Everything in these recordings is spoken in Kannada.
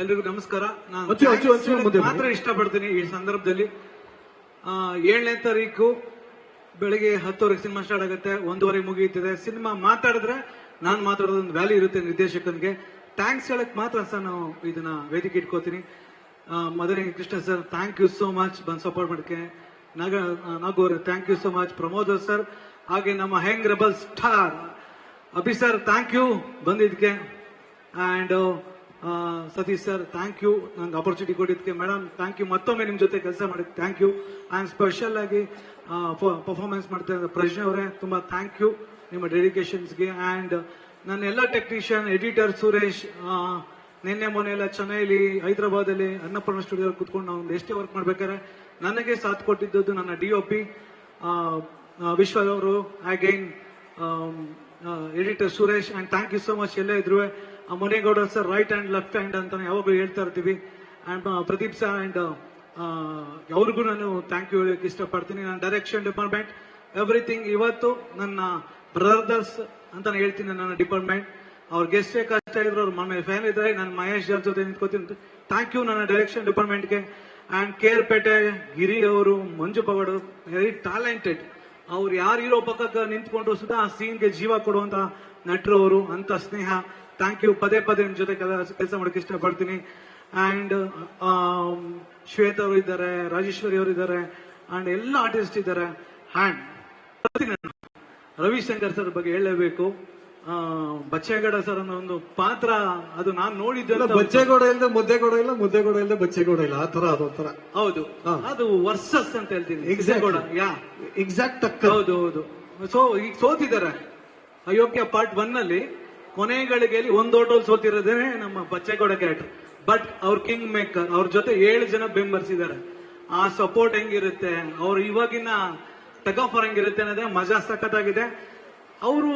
ಎಲ್ರಿಗೂ ನಮಸ್ಕಾರ. ನಾನು ಮಾತ್ರ ಇಷ್ಟಪಡ್ತೀನಿ ಈ ಸಂದರ್ಭದಲ್ಲಿ. 7ನೇ ತಾರೀಕು ಬೆಳಿಗ್ಗೆ 10 ಸಿನಿಮಾ ಸ್ಟಾರ್ಟ್ ಆಗುತ್ತೆ, 1:30 ಮುಗಿಯುತ್ತದೆ. ಸಿನಿಮಾ ಮಾತಾಡಿದ್ರೆ ನಾನು ಮಾತಾಡೋದೊಂದು ವ್ಯಾಲ್ಯೂ ಇರುತ್ತೆ ನಿರ್ದೇಶಕನಿಗೆ. ಥ್ಯಾಂಕ್ಸ್ ಹೇಳಕ್ ಮಾತ್ರ ಸರ್ ನಾವು ಇದನ್ನ ವೇದಿಕೆ ಇಟ್ಕೋತೀನಿ. Madani Krishna sir, thank you so much ಬಂದು ಸಪೋರ್ಟ್ ಮಾಡಕ್ಕೆ. Nagu thank you so much. Pramod sir, ಹಾಗೆ ನಮ್ಮ ಹೆಂಗ್ rebel star Abhi sir, thank you ಬಂದಿದ್ದಕ್ಕೆ. And Satish sir, thank you ನಂಗೆ ಆಪರ್ಚುನಿಟಿ ಕೊಟ್ಟಿದ್ದಕ್ಕೆ. ಮೇಡಮ್ ಥ್ಯಾಂಕ್ ಯು, ಮತ್ತೊಮ್ಮೆ ನಿಮ್ ಜೊತೆ ಕೆಲಸ ಮಾಡಿದ್ ಥ್ಯಾಂಕ್ ಯು. ಅಂಡ್ ಸ್ಪೆಷಲ್ ಆಗಿ ಪರ್ಫಾರ್ಮೆನ್ಸ್ ಮಾಡ್ತಾ ಇದ್ದ ಪ್ರಜ್ಞೆ ಅವರೇ, ತುಂಬಾ ಥ್ಯಾಂಕ್ ಯು ನಿಮ್ಮ ಡೆಡಿಕೇಶನ್ಸ್ಗೆ. ಅಂಡ್ ನನ್ನ ಎಲ್ಲ ಟೆಕ್ನಿಷಿಯನ್, ಎಡಿಟರ್ ಸುರೇಶ್, ನಿನ್ನೆ ಮೊನ್ನೆ ಎಲ್ಲ ಚೆನ್ನೈಲಿ, ಹೈದರಾಬಾದ್ ಅಲ್ಲಿ ಅನ್ನಪೂರ್ಣ ಸ್ಟುಡಿಯೋ ಕುತ್ಕೊಂಡು ನಾವು ಎಷ್ಟೇ ವರ್ಕ್ ಮಾಡ್ಬೇಕಾದ್ರೆ ನನಗೆ ಸಾಥ್ ಕೊಟ್ಟಿದ್ದು ನನ್ನ DOP ವಿಶ್ವ ಅವರು, again editor Suresh. And thank you so much. ಎಲ್ಲ ಇದ್ರು Munegowda sir, right hand left hand ಅಂತ ಯಾವಾಗಲೂ ಹೇಳ್ತಾ ಇರ್ತೀವಿ. ಅಂಡ್ ಪ್ರದೀಪ್ ಸರ್ ಅಂಡ್ ಅವ್ರಿಗೂ ನಾನು ಥ್ಯಾಂಕ್ ಯು ಹೇಳಕ್ಕೆ ಇಷ್ಟಪಡ್ತೀನಿ. ನನ್ನ ಡೈರೆಕ್ಷನ್ ಡಿಪಾರ್ಟ್ಮೆಂಟ್, ಎವ್ರಿಥಿಂಗ್. ಇವತ್ತು ನನ್ನ ಬ್ರದರ್ಸ್ ಅಂತಾನೆ ಹೇಳ್ತೀನಿ ನನ್ನ ಡಿಪಾರ್ಟ್ಮೆಂಟ್. ಅವ್ರಿಗೆ ಎಷ್ಟೇ ಕಷ್ಟ ಇದ್ರು, ಅವ್ರ ಮನೆ ಫ್ಯಾನ್ ಇದ್ರೆ, ನಾನು ಮಹೇಶ್ ಅವ್ರ ಜೊತೆ ನಿಂತ್ಕೋತೀನಿ. ಥ್ಯಾಂಕ್ ಯು ನನ್ನ ಡೈರೆಕ್ಷನ್ ಡಿಪಾರ್ಟ್ಮೆಂಟ್ಗೆ. ಅಂಡ್ ಕೇರ್ಪೇಟೆ ಗಿರಿ ಅವರು, ಮಂಜು ಪವಾಡ್, ವೆರಿ ಟ್ಯಾಲೆಂಟೆಡ್. ಅವ್ರು ಯಾರು ಹೀರೋ ಪಕ್ಕಕ್ಕೆ ನಿಂತ್ಕೊಂಡ್ರು ಸುಧಾ ಆ ಸೀನ್ಗೆ ಜೀವ ಕೊಡುವಂತ ನಟರು ಅವರು. ಅಂತ ಸ್ನೇಹ, ಥ್ಯಾಂಕ್ ಯು. ಪದೇ ಪದೇ ನಿಮ್ ಜೊತೆ ಕೆಲಸ ಮಾಡಕ್ಕೆ ಇಷ್ಟಪಡ್ತೀನಿ. ಅಂಡ್ ಶ್ವೇತ ಅವರು ಇದ್ದಾರೆ, ರಾಜೇಶ್ವರಿ ಅವರು ಇದ್ದಾರೆ, ಅಂಡ್ ಎಲ್ಲ ಆರ್ಟಿಸ್ಟ್ ಇದ್ದಾರೆ. ಹ್ಯಾಂಡ್ ರವಿಶಂಕರ್ ಸರ್ ಬಗ್ಗೆ ಹೇಳಲೇಬೇಕು. ಬಚ್ಚೇಗೌಡ ಸರ್ ಅನ್ನೋ ಒಂದು ಪಾತ್ರ, ಅದು ನಾನು ನೋಡಿದ್ದೆ. ಬಚ್ಚೇಗೌಡ ಇಲ್ಲದೆ ಮುದ್ದೆಗೌಡ ಇಲ್ಲ, ಮುದ್ದೆಗೌಡ ಇಲ್ಲದೆ ಬಚ್ಚೇಗೌಡ ಇಲ್ಲ, ಆ ತರ ಅದೊಂಥರ. ಹೌದು, ಅದು ವರ್ಸಸ್ ಅಂತ ಹೇಳ್ತೀನಿ. ಎಕ್ಸಾಕ್ಟ್. ಹೌದು ಹೌದು. ಸೊ ಈಗ ಸೋತಿದ್ದಾರೆ ಅಯೋಗ್ಯ ಪಾರ್ಟ್ 1 ನಲ್ಲಿ. ಕೊನೆಗಳಿಗೆ ಒಂದು ಓಟೋಲ್ ಸೋತಿರೋದೇನೆ ನಮ್ಮ ಬಚ್ಚೇಗೌಡ ಕ್ಯಾರೆಕ್ಟರ್. ಬಟ್ ಅವ್ರ ಕಿಂಗ್ ಮೇಕರ್, ಅವ್ರ ಜೊತೆ 7 ಜನ ಬೆಂಬಲಿಸಿದ್ದಾರೆ. ಆ ಸಪೋರ್ಟ್ ಹೆಂಗಿರುತ್ತೆ, ಅವ್ರು ಇವಾಗಿನ ಟಗಫರ್ ಹೆಂಗಿರುತ್ತೆ ಅನ್ನೋದೇ ಮಜಾ ಸಖತ್ತಾಗಿದೆ. ಅವರು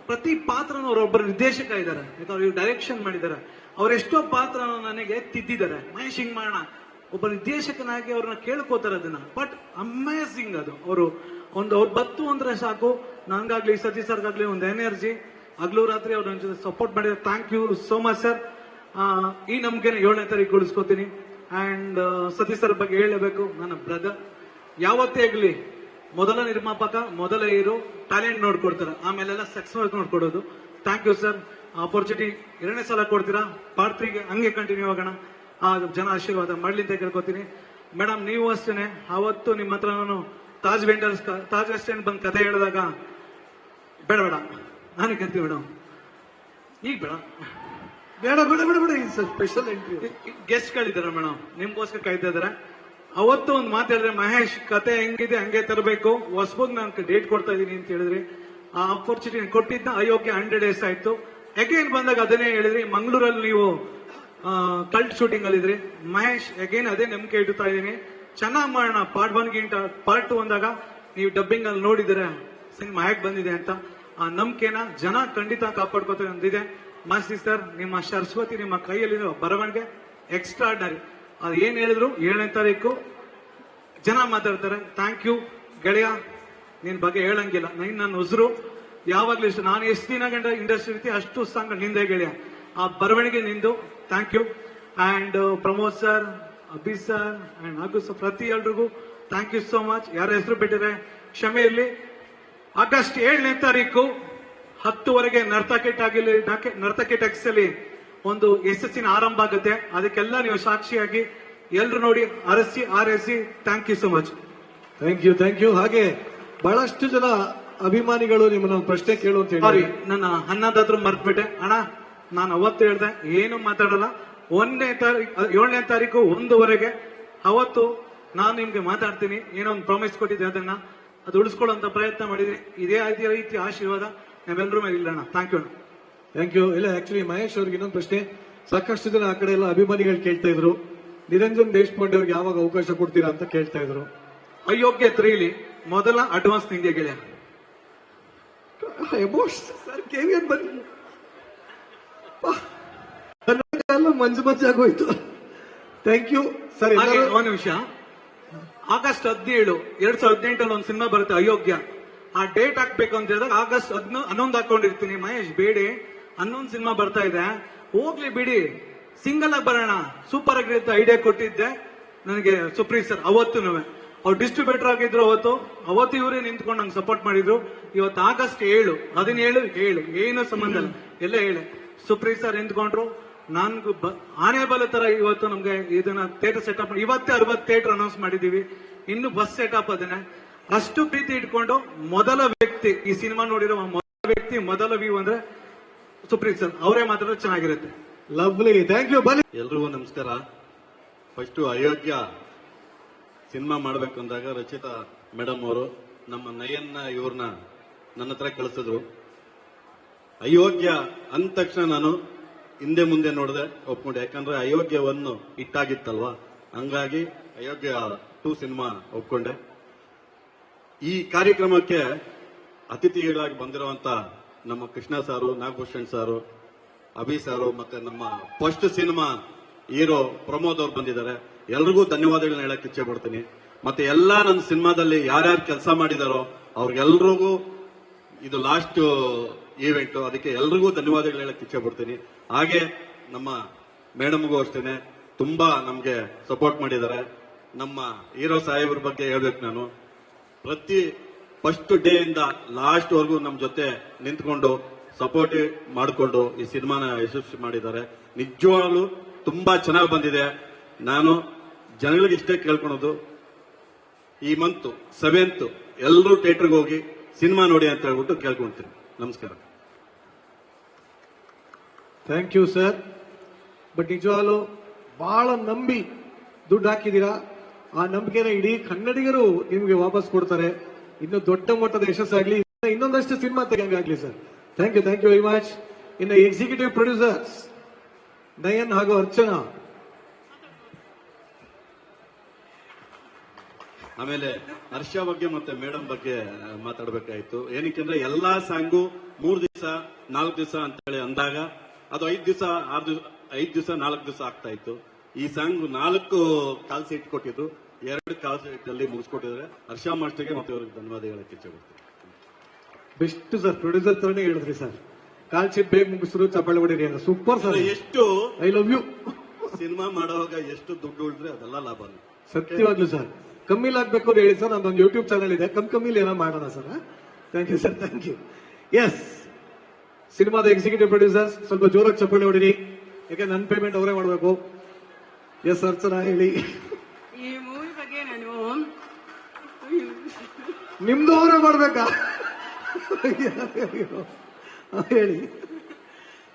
ಪ್ರತಿ ಪಾತ್ರನೂ ಅವರೊಬ್ಬರು ನಿರ್ದೇಶಕ ಇದ್ದಾರೆ, ಯಾಕಂದ್ರೆ ಡೈರೆಕ್ಷನ್ ಮಾಡಿದ್ದಾರೆ. ಅವರೆಷ್ಟೋ ಪಾತ್ರ ನನಗೆ ತಿದ್ದಿದ್ದಾರೆ. ಮಹೇಶ್ ಹಿಂಗ್ ಮಾಡೋಣ, ಒಬ್ಬ ನಿರ್ದೇಶಕನಾಗಿ ಅವ್ರನ್ನ ಕೇಳ್ಕೋತಾರೆ ಅದನ್ನ. ಬಟ್ ಅಮೇಸಿಂಗ್ ಅದು. ಅವರು ಅವ್ರು ಬತ್ತು ಅಂದ್ರೆ ಸಾಕು, ನಂಗಾಗ್ಲಿ ಸತೀಶ್ ಸರ್ಗಾಗ್ಲಿ ಒಂದು ಎನರ್ಜಿ. ಹಗಲು ರಾತ್ರಿ ಅವ್ರ ನನ್ನ ಜೊತೆ ಸಪೋರ್ಟ್ ಮಾಡಿದ್ರೆ thank you so much sir. ಈ ನಮ್ಗೆ 7ನೇ ತಾರೀಕು ಉಳಿಸ್ಕೋತೀನಿ. ಅಂಡ್ ಸತೀಶ್ ಸರ್ ಬಗ್ಗೆ ಹೇಳಬೇಕು, ನನ್ನ ಬ್ರದರ್. ಯಾವತ್ತೇ ಆಗ್ಲಿ ಮೊದಲ ನಿರ್ಮಾಪಕ, ಮೊದಲ ಹೀರೋ, ಟ್ಯಾಲೆಂಟ್ ನೋಡ್ಕೊಡ್ತಾರೆ, ಆಮೇಲೆಲ್ಲ ಸಕ್ಸಸ್ ನೋಡ್ಕೊಡೋದು. Thank you sir. ಆಪರ್ಚುನಿಟಿ 2ನೇ ಸಲ ಕೊಡ್ತೀರಾ. ಪಾರ್ಟ್ 3ಗೆ ಹಂಗೆ ಕಂಟಿನ್ಯೂ ಆಗೋಣ. ಜನ ಆಶೀರ್ವಾದ ಮಾಡ್ಲಿ ಅಂತ ಕೇಳ್ಕೊತೀನಿ. ಮೇಡಮ್ ನೀವು ಅಷ್ಟೇನೆ, ಅವತ್ತು ನಿಮ್ಮ ಹತ್ರ ನಾನು ತಾಜ್ ವೆಸ್ಟ್ ಎಂಡ್ ಬಂದು ಕತೆ ಹೇಳಿದಾಗ ಬೇಡ ನಾನು ಕರಿತೀವಿ ಮೇಡಮ್, ಈಗ ಬೇಡ ಸ್ಪೆಷಲ್ ಎಂಟ್ರಿ ಗೆಸ್ಟ್ ಗಳಿದ್ದಾರೆ ಮೇಡಮ್, ನಿಮ್ಗೋಸ್ಕರ ಕಾಯ್ತಾ ಇದಾರೆ. ಅವತ್ತು ಒಂದು ಮಾತು ಹೇಳಿದ್ರೆ, ಮಹೇಶ್ ಕತೆ ಹೆಂಗಿದೆ ಹಂಗೆ ತರಬೇಕು, ಹೊಸಬಗ್ ನಾನು ಡೇಟ್ ಕೊಡ್ತಾ ಇದೀನಿ ಅಂತ ಹೇಳಿದ್ರಿ. ಆ ಆಪರ್ಚುನಿಟಿ ಕೊಟ್ಟಿದ್ದ ಅಯೋಗ್ಯ 100 days ಆಯ್ತು. ಅಗೇನ್ ಬಂದಾಗ ಅದನ್ನೇ ಹೇಳಿದ್ರಿ. ಮಂಗಳೂರಲ್ಲಿ ನೀವು ಕಲ್ಟ್ ಶೂಟಿಂಗ್ ಅಲ್ಲಿದ್ರಿ. ಮಹೇಶ್ ಅಗೇನ್ ಅದೇ ನಂಬಿಕೆ ಇಡ್ತಾ ಇದೀನಿ, ಚೆನ್ನಾಗಿ ಮಾಡೋಣ. ಪಾರ್ಟ್ 1 ಗಿಂತ ಪಾರ್ಟ್ 2 ಅಂದಾಗ ನೀವು ಡಬ್ಬಿಂಗ್ ಅಲ್ಲಿ ನೋಡಿದರೆ ಸಿನಿಮಾ ಹೇಗೆ ಬಂದಿದೆ ಅಂತ. ಆ ನಂಬಿಕೆನ ಜನ ಖಂಡಿತ ಕಾಪಾಡ್ಕೋತಾರೆ ಅಂದಿದೆ. ಮಸ್ತಿ ಸರ್, ನಿಮ್ಮ ಸರಸ್ವತಿ ನಿಮ್ಮ ಕೈಯಲ್ಲಿ ಬರವಣಿಗೆ ಎಕ್ಸ್ಟ್ರಾರ್ಡನರಿ. ಅದು ಏನ್ ಹೇಳಿದ್ರು 7ನೇ ತಾರೀಕು ಜನ ಮಾತಾಡ್ತಾರೆ. ಥ್ಯಾಂಕ್ ಯು ಗೆಳೆಯ, ನಿನ್ ಬಗ್ಗೆ ಹೇಳಂಗಿಲ್ಲ. ನನ್ನ ಉಸಿರು ಯಾವಾಗ್ಲೂ ಇಷ್ಟ. ನಾನು ಎಷ್ಟು ದಿನ ಗಂಟ ಇಂಡಸ್ಟ್ರಿ ಇರ್ತೀವಿ ಅಷ್ಟು ಸಾಂಗ್ ನಿಂದೆ ಗೆಳೆಯ. ಆ ಬರವಣಿಗೆ ನಿಂದು. Thank you. And Pramod sir, Abhi sir and ಹಾಗೂ ಪ್ರತಿ ಎಲ್ರಿಗೂ ಥ್ಯಾಂಕ್ ಯು ಸೋ ಮಚ್. ಯಾರ ಹೆಸರು ಬಿಟ್ಟಿದ್ರೆ ಕ್ಷಮೆ ಇರಲಿ. ಆಗಸ್ಟ್ 7ನೇ ತಾರೀಕು 10ವರೆಗೆ ನರ್ತಕಿ ಟೆಕ್ಸ್ ಅಲ್ಲಿ ಒಂದು ಯಶಸ್ಸಿನ ಆರಂಭ ಆಗುತ್ತೆ. ಅದಕ್ಕೆಲ್ಲ ನೀವು ಸಾಕ್ಷಿಯಾಗಿ ಎಲ್ರು ನೋಡಿ ಆರೈಸಿ. Thank you so much. Thank you. ಹಾಗೆ ಬಹಳಷ್ಟು ಜನ ಅಭಿಮಾನಿಗಳು ನಿಮ್ಮನ್ನ ಪ್ರಶ್ನೆ ಕೇಳು ಅಂತ ಹೇಳಿ, ನನ್ನ ಹನ್ನದಾದ್ರು ಮರ್ತ್ಬಿಟ್ಟೆ ಅಣ್ಣ. ನಾನು ಅವತ್ತು ಹೇಳ್ದೆ ಏನು ಮಾತಾಡಲ್ಲ. 7ನೇ ತಾರೀಕು 1ವರೆಗೆ ಅವತ್ತು ನಾನು ನಿಮ್ಗೆ ಮಾತಾಡ್ತೀನಿ. ಏನೋ ಒಂದು ಪ್ರಾಮಿಸ್ ಕೊಟ್ಟಿದ್ದೆ, ಅದನ್ನ ಅದು ಉಳಿಸ್ಕೊಳ್ಳುವಂತ ಪ್ರಯತ್ನ ಮಾಡಿದ್ರಿ. ಇದೇ ರೀತಿ ಆಶೀರ್ವಾದ ನಾವೆಲ್ಲರೂ ಮೇಲೆ ಇಲ್ಲಣ್ಣ. Thank you. ಇಲ್ಲ, ಆಕ್ಚುಲಿ ಮಹೇಶ್ ಅವ್ರಿಗೆ ಇನ್ನೊಂದು ಪ್ರಶ್ನೆ. ಸಾಕಷ್ಟು ಜನ ಆ ಕಡೆ ಎಲ್ಲ ಅಭಿಮಾನಿಗಳು ಕೇಳ್ತಾ ಇದ್ರು, ನಿರಂಜನ್ ದೇಶಪಾಂಡೆ ಅವ್ರಿಗೆ ಯಾವಾಗ ಅವಕಾಶ ಕೊಡ್ತೀರಾ ಅಂತ ಕೇಳ್ತಾ ಇದ್ರು. ಅಯೋಗ್ಯ 3 ಮೊದಲ ಅಡ್ವಾನ್ಸ್ ನಿಂಗೆ ಗೆಳೆಯ. ಸರ್ KVN ಬನ್ನಿ, ಮಂಜಾಗೋಯ್ತು. Thank you sir. ಒಂದು ನಿಮಿಷ, ಆಗಸ್ಟ್ 17, 2018 ಒಂದು ಸಿನಿಮಾ ಬರುತ್ತೆ ಅಯೋಗ್ಯ. ಆ ಡೇಟ್ ಹಾಕ್ಬೇಕು ಅಂತ ಹೇಳಿದಾಗ ಆಗಸ್ಟ್ 11 ಹಾಕೊಂಡಿರ್ತೀನಿ. ಮಹೇಶ್ ಬೇಡಿ, 11 ಸಿನಿಮಾ ಬರ್ತಾ ಇದೆ, ಹೋಗ್ಲಿ ಬಿಡಿ. ಸಿಂಗಲ್ ಆಗಿ ಬರೋಣ, ಸೂಪರ್ ಆಗಿರುತ್ತೆ ಐಡಿಯಾ ಕೊಟ್ಟಿದ್ದೆ ನನಗೆ ಸುಪ್ರೀತ್ ಸರ್. ಅವತ್ತೂ ಅವ್ರು ಡಿಸ್ಟ್ರಿಬ್ಯೂಟರ್ ಆಗಿದ್ರು, ಅವತ್ತು ಇವರೇ ನಿಂತ್ಕೊಂಡು ನಂಗೆ ಸಪೋರ್ಟ್ ಮಾಡಿದ್ರು. ಇವತ್ತು ಆಗಸ್ಟ್ 7, 17 ಏನು ಸಂಬಂಧ ಇಲ್ಲ, ಎಲ್ಲ ಹೇಳಿ ಸುಪ್ರೀತ್ ಸರ್ ನಿಂತ್ಕೊಂಡ್ರು. ನನ್ಗೂ ಆನೆ ಬಲ ತರ ಇವತ್ತು ನಮ್ಗೆ ಇದನ್ನ ಥಿಯೇಟರ್ ಸೆಟಪ್ ಇವತ್ತೇ 60 ಥಿಯೇಟರ್ ಅನೌನ್ಸ್ ಮಾಡಿದೀವಿ. ಇನ್ನು ಬಸ್ ಸೆಟಪ್ ಅದನ್ನೇ ಅಷ್ಟು ಪ್ರೀತಿ ಇಟ್ಕೊಂಡು ಮೊದಲ ವ್ಯಕ್ತಿ ಈ ಸಿನಿಮಾ ನೋಡಿರೋ ಮೊದಲ ವ್ಯೂ ಅಂದ್ರೆ ಸುಪ್ರೀತ್ ಸರ್ ಅವರೇ ಮಾತ್ರ ಚೆನ್ನಾಗಿರುತ್ತೆ. Lovely, thank you. ಬನ್ನಿ ಎಲ್ರಿಗೂ ನಮಸ್ಕಾರ. ಫಸ್ಟ್ ಅಯೋಗ್ಯ ಸಿನಿಮಾ ಮಾಡ್ಬೇಕು ಅಂದಾಗ ರಚಿತಾ ಮೇಡಮ್ ಅವರು ನಮ್ಮ ನಯನ್ನ ಇವ್ರನ್ನ ನನ್ನ ಹತ್ರ ಕಳಿಸಿದ್ರು. ಅಯೋಗ್ಯ ಅಂದ ತಕ್ಷಣ ನಾನು ಹಿಂದೆ ಮುಂದೆ ನೋಡಿದೆ, ಒಪ್ಕೊಂಡೆ. ಯಾಕಂದ್ರೆ ಅಯೋಗ್ಯವನ್ನು ಇಟ್ಟಾಗಿತ್ತಲ್ವಾ, ಹಂಗಾಗಿ ಅಯೋಗ್ಯ 2 ಸಿನಿಮಾ ಒಪ್ಕೊಂಡೆ. ಈ ಕಾರ್ಯಕ್ರಮಕ್ಕೆ ಅತಿಥಿಗಳಾಗಿ ಬಂದಿರುವಂತ ನಮ್ಮ ಕೃಷ್ಣ ಸಾರು, ನಾಗಭೂಷಣ್ ಸಾರು, ಅಭಿ ಸಾರು, ಮತ್ತೆ ನಮ್ಮ ಫಸ್ಟ್ ಸಿನಿಮಾ ಹೀರೋ ಪ್ರಮೋದ್ ಅವ್ರು ಬಂದಿದ್ದಾರೆ. ಎಲ್ರಿಗೂ ಧನ್ಯವಾದಗಳನ್ನ ಹೇಳಕ್ ಇಚ್ಛೆ ಪಡ್ತೀನಿ. ಮತ್ತೆ ಎಲ್ಲಾ ನನ್ನ ಸಿನಿಮಾದಲ್ಲಿ ಯಾರ್ಯಾರು ಕೆಲಸ ಮಾಡಿದಾರೋ ಅವ್ರಿಗೆಲ್ರಿಗೂ ಇದು ಲಾಸ್ಟ್ ಈವೆಂಟ್, ಅದಕ್ಕೆ ಎಲ್ರಿಗೂ ಧನ್ಯವಾದಗಳು ಹೇಳಕ್ ಇಚ್ಛೆ ಪಡ್ತೀನಿ. ಹಾಗೆ ನಮ್ಮ ಮೇಡಮ್ಗೂ ಅಷ್ಟೇನೆ ತುಂಬಾ ನಮ್ಗೆ ಸಪೋರ್ಟ್ ಮಾಡಿದ್ದಾರೆ. ನಮ್ಮ ಹೀರೋ ಸಾಹೇಬ್ರ ಬಗ್ಗೆ ಹೇಳ್ಬೇಕು ನಾನು. ಪ್ರತಿ ಫಸ್ಟ್ ಡೇ ಇಂದ ಲಾಸ್ಟ್ ವರ್ಗೂ ನಮ್ ಜೊತೆ ನಿಂತ್ಕೊಂಡು ಸಪೋರ್ಟ್ ಮಾಡಿಕೊಂಡು ಈ ಸಿನಿಮಾನ ಯಶಸ್ವಿ ಮಾಡಿದ್ದಾರೆ. ನಿಜವಾಗ್ಲೂ ತುಂಬಾ ಚೆನ್ನಾಗಿ ಬಂದಿದೆ. ನಾನು ಜನಗಳಿಗೆ ಇಷ್ಟೇ ಕೇಳ್ಕೊಳೋದು, ಈ ಮಂತ್ 7th ಎಲ್ಲರೂ ಥಿಯೇಟರ್ಗೆ ಹೋಗಿ ಸಿನಿಮಾ ನೋಡಿ ಅಂತ ಹೇಳ್ಬಿಟ್ಟು ಕೇಳ್ಕೊಂತೀನಿ. ನಮಸ್ಕಾರ. Thank you sir. ಬಟ್ ನಿಜವಾಗ್ಲೂ ಬಹಳ ನಂಬಿ ದುಡ್ಡು ಹಾಕಿದೀರಾ. ಆ ನಂಬಿಕೆನ ಇಡೀ ಕನ್ನಡಿಗರು ನಿಮ್ಗೆ ವಾಪಸ್ ಕೊಡ್ತಾರೆ. ಇನ್ನು ದೊಡ್ಡ ಮಟ್ಟದ ಯಶಸ್ಸಾಗ್ಲಿ, ಇನ್ನೊಂದಷ್ಟು ಸಿನಿಮಾ ತೆಗಂಗಾಗ್ಲಿ sir. Thank you very much. ಇನ್ನು ಎಕ್ಸಿಕ್ಯೂಟಿವ್ ಪ್ರೊಡ್ಯೂಸರ್ಸ್ ನಯನ್ ಹಾಗೂ ಅರ್ಚನಾ. ಆಮೇಲೆ ಹರ್ಷ ಬಗ್ಗೆ ಮತ್ತೆ ಮೇಡಮ್ ಬಗ್ಗೆ ಮಾತಾಡಬೇಕಾಯ್ತು. ಏನಕ್ಕೆಂದ್ರೆ ಎಲ್ಲಾ ಸಾಂಗು 3 ದಿವಸ 4 ದಿವಸ ಅಂತ ಹೇಳಿ ಅಂದಾಗ ಅದು 5 ದಿವಸ 5 ದಿವಸ 4 ದಿವಸ ಆಗ್ತಾ ಇತ್ತು. ಈ ಸಾಂಗ್ 4 ಕಾಲ್ ಸೀಟ್ ಕೊಟ್ಟಿದ್ದು, 2 ಕಾಲ್ ಸೀಟ್ ಅಲ್ಲಿ ಮುಗಿಸ್ಕೊಟ್ಟಿದ್ದಾರೆ. ಹರ್ಷ ಮಾಸ್ಟರ್ಗೆ ಮತ್ತೆ ಅವ್ರಿಗೆ ಧನ್ಯವಾದ ಹೇಳಕ್ಕೆ ಇಚ್ಛೆ ಪಡ್ತೀನಿ. ಬೆಸ್ಟ್ ಸರ್, ಪ್ರೊಡ್ಯೂಸರ್ ತರನೇ ಹೇಳಿದ್ರಿ ಸರ್. ಕಾಲ್ ಶೀಟ್ ಬೇಗ ಮುಗಿಸಿದ್ರು, ಚಪ್ಪಾಳೆ ಹೊಡಿರಿ ಅಂತ. Super sir. ಎಷ್ಟು ಐ ಲವ್ ಯು. ಸಿನಿಮಾ ಮಾಡುವಾಗ ಎಷ್ಟು ದುಡ್ಡು ಉಳಿದ್ರೆ ಅದೆಲ್ಲ ಲಾಭ. ಸತ್ಯವಾಗ್ಲು ಸರ್. ಕಮ್ಮಿಲಿ ಆಗ್ಬೇಕು ಅಂತ ಹೇಳಿ ಸರ್. ನಂದೊಂದು ಯೂಟ್ಯೂಬ್ ಚಾನಲ್ ಇದೆ, ಕಮ್ಮಿಲಿ ಏನೋ ಮಾಡೋಣ sir. Thank you sir, thank you. Yes, ಸಿನಿಮಾದ ಎಕ್ಸಿಕ್ಯೂಟಿವ್ ಪ್ರೊಡ್ಯೂಸರ್ಸ್ ಸ್ವಲ್ಪ ಜೋರಾಗಿ ಚಪ್ಪಾಳೆ ಹೊಡಿರಿ, ಯಾಕೆ ನನ್ನ ಪೇಮೆಂಟ್ ಅವರೇ ಮಾಡಬೇಕು. ಎಸ್ ಅರ್ಚನಾ ಹೇಳಿ. ಈ ಮೂವಿ ಬಗ್ಗೆ ನಾನು ನಿಮ್ದು ಅವರೇ ಮಾಡ್ಬೇಕಾ? ಹೇಳಿ.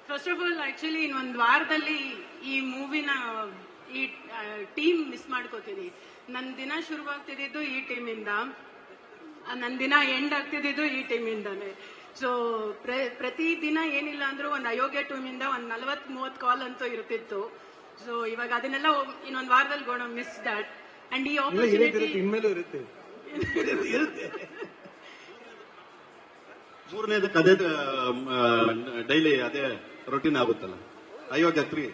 ಫಸ್ಟ್ ಆಫ್ ಆಲ್ ಆಕ್ಚುಲಿ ಇನ್ನೊಂದು ವಾರದಲ್ಲಿ ಈ ಮೂವಿನ ಈ ಟೀಮ್ ಮಿಸ್ ಮಾಡ್ಕೋತೀನಿ. ನನ್ನ ದಿನ ಶುರುವಾಗ್ತಿದ್ದು ಈ ಟೀಮಿಂದ, ನನ್ನ ದಿನ ಎಂಡ್ ಆಗ್ತಿದ್ದು ಈ ಟೀಮಿಂದಾನೆ. ಸೊ ಪ್ರತಿ ದಿನ ಏನಿಲ್ಲ ಅಂದ್ರೂ ಒಂದು ಅಯೋಗ್ಯ ಟೀಮಿಂದ ಒಂದು 40-30 ಕಾಲ್ ಅಂತೂ ಇರ್ತಿತ್ತು. ಸೊ ಇವಾಗ ಅದನ್ನೆಲ್ಲ ಇನ್ನೊಂದು ವಾರದಲ್ಲಿ ಗೋಣ ಮಿಸ್ ದಟ್. ಅಂಡ್ ಈ ಆಪರ್ಚುನಿಟಿ ಇನ್ಮೇಲೂ ಇರುತ್ತೆ. ಮೂರನೇದಕ್ಕೆ ಅದೇ ಡೈಲಿ ಅದೇ ರೊಟೀನ್ ಆಗುತ್ತಲ್ಲ ಅಯೋಗ್ಯ 3.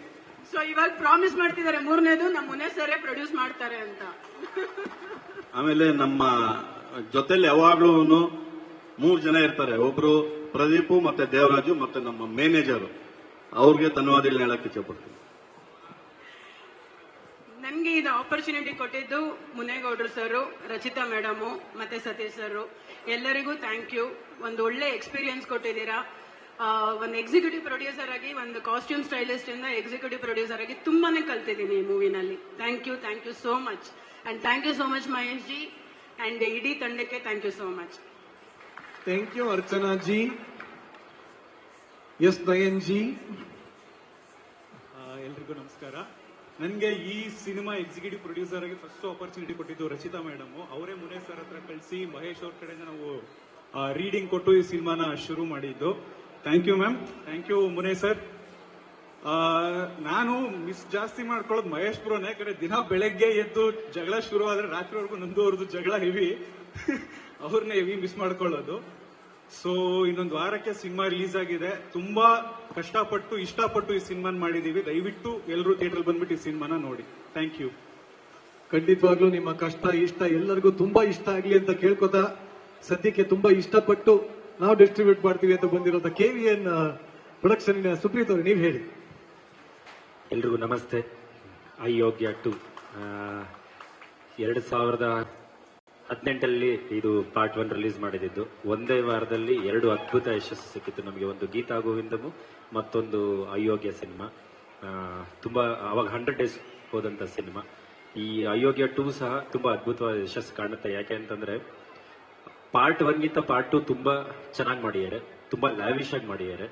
ಸೊ ಇವಾಗ ಪ್ರಾಮಿಸ್ ಮಾಡ್ತಿದ್ದಾರೆ 3ನೇದು ನಮ್ಮ ಮುನೇ ಸರೇ ಪ್ರೊಡ್ಯೂಸ್ ಮಾಡ್ತಾರೆ ಅಂತ. ಆಮೇಲೆ ನಮ್ಮ ಜೊತೆಲಿ ಯಾವಾಗ್ಲೂ 3 ಜನ ಇರ್ತಾರೆ. ಒಬ್ರು ಪ್ರದೀಪು, ಮತ್ತೆ ದೇವರಾಜು, ಮತ್ತೆ ನಮ್ಮ ಮ್ಯಾನೇಜರ್. ಅವ್ರಿಗೆ ಧನ್ಯವಾದಗಳನ್ನ ಹೇಳಕ್ ಇಚ್ಛಪಡ್ತೀನಿ. ನನ್ಗೆ ಇದು ಆಪರ್ಚುನಿಟಿ ಕೊಟ್ಟಿದ್ದು ಮುನೇಗೌಡರು ಸರ್, ರಚಿತಾ ಮೇಡಮು, ಮತ್ತೆ ಸತೀಶ್ ಸರ್, ಎಲ್ಲರಿಗೂ ಥ್ಯಾಂಕ್ ಯು. ಒಂದು ಒಳ್ಳೆ ಎಕ್ಸ್ಪೀರಿಯನ್ಸ್ ಕೊಟ್ಟಿದ್ದೀರಾ. ಒಂದು ಎಕ್ಸಿಕ್ಯೂಟಿವ್ ಪ್ರೊಡ್ಯೂಸರ್ ಆಗಿ, ಒಂದು ಕಾಸ್ಟ್ಯೂಮ್ ಸ್ಟೈಲಿಸ್ಟ್ ಇಂದ ಎಕ್ಸಿಕ್ಯೂಟಿವ್ ಪ್ರೊಡ್ಯೂಸರ್ ಆಗಿ ತುಂಬಾನೇ ಕಲ್ತಿದ್ದೀನಿ ಈ ಮೂವಿನಲ್ಲಿ. Thank you so much. And thank you so much Mahesh ji and ಇಡೀ ತಂಡಕ್ಕೆ thank you so much. Thank you Archana ji. ಎಸ್ ನಯನ್ ಜಿ. ಎಲ್ರಿಗೂ ನಮಸ್ಕಾರ. ನನಗೆ ಈ ಸಿನಿಮಾ ಎಕ್ಸಿಕ್ಯೂಟಿವ್ ಪ್ರೊಡ್ಯೂಸರ್ ಆಗಿ ಫಸ್ಟ್ ಆಪರ್ಚುನಿಟಿ ಕೊಟ್ಟಿದ್ದು ರಚಿತಾ ಮೇಡಮ್. ಅವರೇ ಮುನೇ ಸರ್ ಹತ್ರ ಕಳಿಸಿ ಮಹೇಶ್ ಅವ್ರ ಕಡೆಯಿಂದ ನಾವು ರೀಡಿಂಗ್ ಕೊಟ್ಟು ಈ ಸಿನಿಮಾನ ಶುರು ಮಾಡಿದ್ದು. Thank you ma'am, thank you Mune sir. ನಾನು ಮಿಸ್ ಜಾಸ್ತಿ ಮಾಡ್ಕೊಳ್ಳೋದು ಮಹೇಶ್ ಬ್ರೋನೇ. ಯಾಕಂದ್ರೆ ದಿನ ಬೆಳಗ್ಗೆ ಎದ್ದು ಜಗಳ ಶುರು ಆದ್ರೆ ರಾತ್ರಿವರೆಗೂ ನಂದು ಅವ್ರದ್ದು ಜಗಳ ಹೆವಿ. ಅವ್ರನ್ನೇ ಹೆವಿ ಮಿಸ್ ಮಾಡ್ಕೊಳ್ಳೋದು. ಸೊ ಇನ್ನೊಂದು ವಾರಕ್ಕೆ ಸಿನಿಮಾ ರಿಲೀಸ್ ಆಗಿದೆ. ತುಂಬಾ ಕಷ್ಟಪಟ್ಟು ಇಷ್ಟಪಟ್ಟು ಈ ಸಿನಿಮಾನ ಮಾಡಿದೀವಿ. ದಯವಿಟ್ಟು ಎಲ್ಲರೂ ಥಿಯೇಟರ್ ಬಂದ್ಬಿಟ್ಟು ಈ ಸಿನಿಮಾನ ನೋಡಿ. Thank you. ಖಂಡಿತವಾಗ್ಲೂ ನಿಮ್ಮ ಕಷ್ಟ ಇಷ್ಟ ಎಲ್ಲರಿಗೂ ತುಂಬಾ ಇಷ್ಟ ಆಗ್ಲಿ ಅಂತ ಕೇಳ್ಕೊತಾ, ಸದ್ಯಕ್ಕೆ ತುಂಬಾ ಇಷ್ಟಪಟ್ಟು ನಾವು ಡಿಸ್ಟ್ರಿಬ್ಯೂಟ್ ಮಾಡ್ತೀವಿ ಅಂತ ಬಂದಿರೋ KVN ಪ್ರೊಡಕ್ಷನ್ ಸುಪ್ರೀತ್ ಅವರು, ನೀವು ಹೇಳಿ. ಎಲ್ರಿಗೂ ನಮಸ್ತೆ. ಅಯೋಗ್ಯ 2 2018 ಇದು ಪಾರ್ಟ್ 1 ರಿಲೀಸ್ ಮಾಡಿದ್ದು. ಒಂದೇ ವಾರದಲ್ಲಿ 2 ಅದ್ಭುತ ಯಶಸ್ಸು ಸಿಕ್ಕಿತ್ತು ನಮಗೆ. ಒಂದು ಗೀತಾ ಗೋವಿಂದಮು, ಮತ್ತೊಂದು ಅಯೋಗ್ಯ ಸಿನಿಮಾ. ತುಂಬಾ ಅವಾಗ 100 ಡೇಸ್ ಹೋದಂತ ಸಿನಿಮಾ. ಈ ಅಯೋಗ್ಯ 2 ಸಹ ತುಂಬಾ ಅದ್ಭುತವಾದ ಯಶಸ್ಸು ಕಾಣುತ್ತೆ. ಯಾಕೆ ಅಂತಂದ್ರೆ ಪಾರ್ಟ್ 1 ಗಿಂತ ಪಾರ್ಟ್ 2 ತುಂಬಾ ಚೆನ್ನಾಗಿ ಮಾಡಿದ್ದಾರೆ, ತುಂಬಾ ಲ್ಯಾವಿಶ್ ಆಗಿ ಮಾಡಿದ್ದಾರೆ.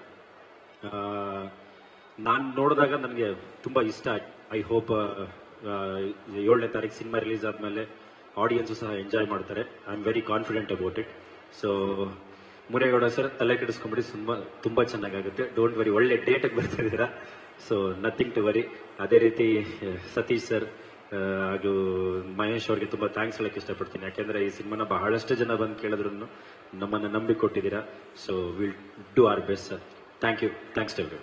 ನಾನು ನೋಡಿದಾಗ ನನಗೆ ತುಂಬಾ ಇಷ್ಟ ಆಯ್ತು. ಐ ಹೋಪ್ 7ನೇ ತಾರೀಕು ಸಿನಿಮಾ ರಿಲೀಸ್ ಆದ್ಮೇಲೆ ಆಡಿಯನ್ಸು ಸಹ ಎಂಜಾಯ್ ಮಾಡ್ತಾರೆ. I am very confident about it. So Muregowda sir, ತಲೆ ಕೆಡಿಸ್ಕೊಂಬಿಡಿ, ತುಂಬಾ ಚೆನ್ನಾಗಾಗುತ್ತೆ. ಡೋಂಟ್ ವರಿ, ಒಳ್ಳೆ ಡೇಟಿಗೆ ಬರ್ತಾ ಇದ್ದೀರಾ. So nothing to worry. ಅದೇ ರೀತಿ ಸತೀಶ್ ಸರ್ ಹಾಗೂ ಮಹೇಶ್ ಅವ್ರಿಗೆ ತುಂಬಾ ಥ್ಯಾಂಕ್ಸ್ ಹೇಳಕ್ಕೆ ಇಷ್ಟಪಡ್ತೀನಿ. ಯಾಕೆಂದ್ರೆ ಈ ಸಿನಿಮಾನ ಬಹಳಷ್ಟು ಜನ ಬಂದು ಕೇಳಿದ್ರು ನಮ್ಮನ್ನ ನಂಬಿಕೊಟ್ಟಿದ್ದೀರಾ. So will do our best sir. Thank you. Thanks to every.